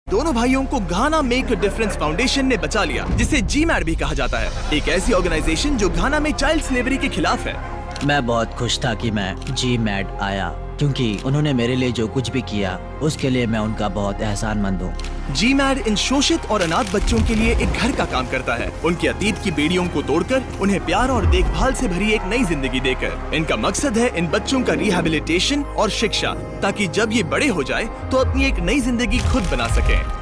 दोनों भाइयों को घाना मेक अ डिफरेंस फाउंडेशन ने बचा लिया, जिसे GMAD भी कहा जाता है। एक ऐसी ऑर्गेनाइजेशन जो घाना में चाइल्ड स्लेवरी के खिलाफ है। मैं बहुत खुश था कि मैं GMAD आया, क्योंकि उन्होंने मेरे लिए जो कुछ भी किया उसके लिए मैं उनका बहुत एहसानमंद हूँ। GMAD इन शोषित और अनाथ बच्चों के लिए एक घर का काम करता है, उनके अतीत की बेड़ियों को तोड़कर उन्हें प्यार और देखभाल से भरी एक नई जिंदगी देकर। इनका मकसद है इन बच्चों का रिहैबिलिटेशन और शिक्षा, ताकि जब ये बड़े हो जाए तो अपनी एक नई जिंदगी खुद बना सकें।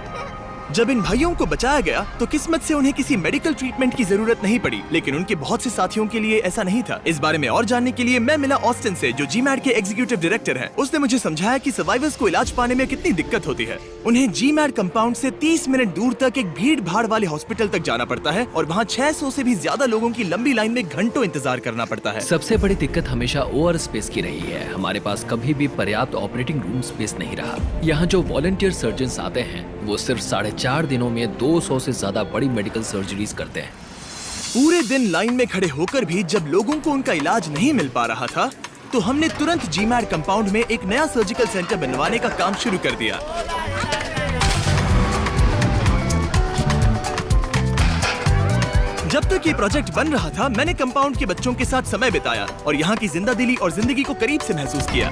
जब इन भाइयों को बचाया गया तो किस्मत से उन्हें किसी मेडिकल ट्रीटमेंट की जरूरत नहीं पड़ी, लेकिन उनके बहुत से साथियों के लिए ऐसा नहीं था। इस बारे में और जानने के लिए मैं मिला ऑस्टिन से, जो GMAD के एग्जीक्यूटिव डायरेक्टर हैं। उसने मुझे समझाया कि सर्वाइवर्स को इलाज पाने में कितनी दिक्कत होती है। उन्हें GMAD कंपाउंड से 30 मिनट दूर तक एक भीड़ भाड़ वाले हॉस्पिटल तक जाना पड़ता है और वहाँ 600 से भी ज्यादा लोगों की लंबी लाइन में घंटों इंतजार करना पड़ता है। सबसे बड़ी दिक्कत हमेशा ओवर स्पेस की रही है। हमारे पास कभी भी पर्याप्त ऑपरेटिंग रूम स्पेस नहीं रहा। यहाँ जो वॉलंटियर सर्जन आते हैं वो सिर्फ 4.5 दिनों में 200 से ज्यादा बड़ी मेडिकल सर्जरीज करते हैं। पूरे दिन लाइन में खड़े होकर भी जब लोगों को उनका इलाज नहीं मिल पा रहा था, तो हमने तुरंत GMAD कंपाउंड में एक नया सर्जिकल सेंटर बनवाने का काम शुरू कर दिया। जब तक ये प्रोजेक्ट बन रहा था, मैंने कंपाउंड के बच्चों के साथ समय बिताया और यहाँ की जिंदादिली और जिंदगी को करीब से महसूस किया।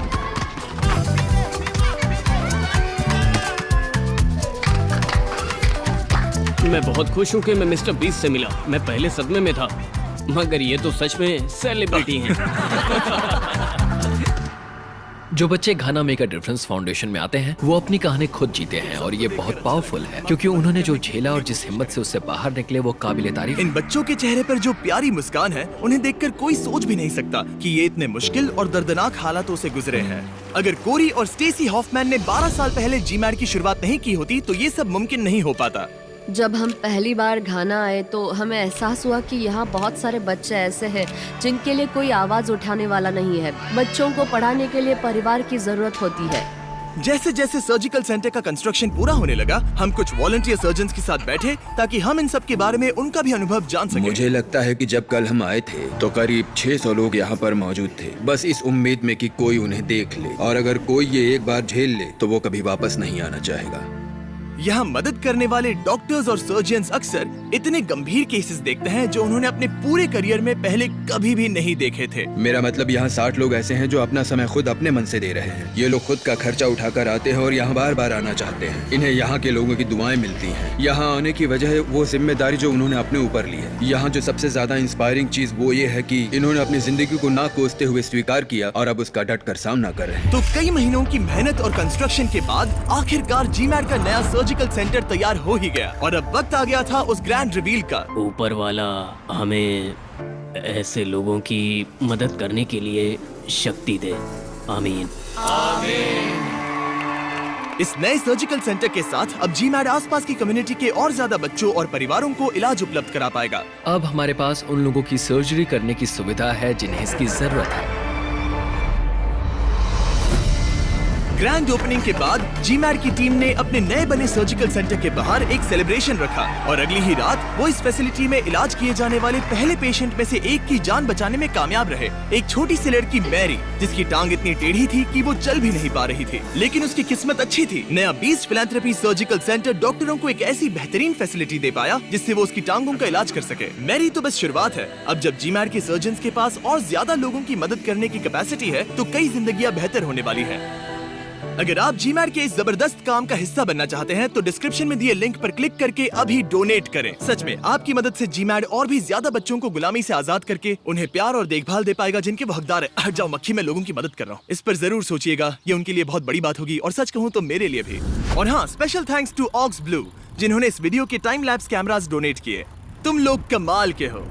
मैं बहुत खुश हूँ कि मैं मिस्टर बीस से मिला। मैं पहले सदमे में था, मगर ये तो सच में सेलिब्रिटी हैं। जो बच्चे घाना मेक अ डिफरेंस फाउंडेशन में आते हैं वो अपनी कहानी खुद जीते हैं, और ये बहुत पावरफुल है क्योंकि उन्होंने जो झेला और जिस हिम्मत से उससे बाहर निकले वो काबिले तारीफ। इन बच्चों के चेहरे पर जो प्यारी मुस्कान है, उन्हें देखकर कोई सोच भी नहीं सकता कि ये इतने मुश्किल और दर्दनाक हालातों से गुजरे हैं। अगर कोरी और स्टेसी हॉफमैन ने 12 साल पहले GMAD की शुरुआत नहीं की होती तो ये सब मुमकिन नहीं हो पाता। जब हम पहली बार घाना आए तो हमें एहसास हुआ कि यहाँ बहुत सारे बच्चे ऐसे हैं जिनके लिए कोई आवाज उठाने वाला नहीं है। बच्चों को पढ़ाने के लिए परिवार की जरूरत होती है। जैसे जैसे सर्जिकल सेंटर का कंस्ट्रक्शन पूरा होने लगा, हम कुछ वॉलंटियर सर्जन्स के साथ बैठे ताकि हम इन सब के बारे में उनका भी अनुभव जान सकें। मुझे लगता है कि जब कल हम आए थे तो करीब 600 लोग यहाँ पर मौजूद थे, बस इस उम्मीद में कि कोई उन्हें देख ले, और अगर कोई ये एक बार झेल ले तो वो कभी वापस नहीं आना चाहेगा। यहाँ मदद करने वाले डॉक्टर्स और सर्जन्स अक्सर इतने गंभीर केसेस देखते हैं जो उन्होंने अपने पूरे करियर में पहले कभी भी नहीं देखे थे। मेरा मतलब यहाँ 60 लोग ऐसे हैं जो अपना समय खुद अपने मन से दे रहे हैं। ये लोग खुद का खर्चा उठाकर आते हैं और यहाँ बार बार आना चाहते हैं। इन्हें यहाँ के लोगों की दुआएं मिलती हैं। यहाँ आने की वजह है वो जिम्मेदारी जो उन्होंने अपने ऊपर ली है। यहाँ जो सबसे ज्यादा इंस्पायरिंग चीज वो ये है कि इन्होंने अपनी जिंदगी को ना कोसते हुए स्वीकार किया और अब उसका डट कर सामना कर रहे हैं। तो कई महीनों की मेहनत और कंस्ट्रक्शन के बाद आखिरकार GMAD का नया सर्जिकल सेंटर तैयार हो ही गया और अब वक्त आ गया था उस ग्रैंड रिवील का। ऊपर वाला हमें ऐसे लोगों की मदद करने के लिए शक्ति दे। आमीन। इस नए सर्जिकल सेंटर के साथ अब GMAD आसपास की कम्युनिटी के और ज्यादा बच्चों और परिवारों को इलाज उपलब्ध करा पाएगा। अब हमारे पास उन लोगों की सर्जरी करने की सुविधा है जिन्हें इसकी जरूरत है। ग्रैंड ओपनिंग के बाद GMAD की टीम ने अपने नए बने सर्जिकल सेंटर के बाहर एक सेलिब्रेशन रखा और अगली ही रात वो इस फैसिलिटी में इलाज किए जाने वाले पहले पेशेंट में से एक की जान बचाने में कामयाब रहे। एक छोटी सी लड़की मैरी, जिसकी टांग इतनी टेढ़ी थी कि वो चल भी नहीं पा रही थी, लेकिन उसकी किस्मत अच्छी थी। नया बीस्ट फिलैंथ्रोपी सर्जिकल सेंटर डॉक्टरों को एक ऐसी बेहतरीन फैसिलिटी दे पाया जिससे वो उसकी टांगों का इलाज कर सके। मैरी तो बस शुरुआत है। अब जब GMAD के सर्जन के पास और ज्यादा लोगों की मदद करने की कैपेसिटी है तो कई जिंदगियां बेहतर होने वाली है। अगर आप GMAD के इस जबरदस्त काम का हिस्सा बनना चाहते हैं तो डिस्क्रिप्शन में दिए लिंक पर क्लिक करके अभी डोनेट करें। सच में आपकी मदद से GMAD और भी ज्यादा बच्चों को गुलामी से आजाद करके उन्हें प्यार और देखभाल दे पाएगा जिनके वो हकदार है। हट जाओ मक्खी, मैं लोगों की मदद कर रहा हूँ। इस पर जरूर सोचिएगा, ये उनके लिए बहुत बड़ी बात होगी और सच कहूँ तो मेरे लिए भी। और हाँ, special thanks to Ox Blue जिन्होंने इस वीडियो के टाइम लैप्स कैमरास डोनेट किए। तुम लोग कमाल के हो।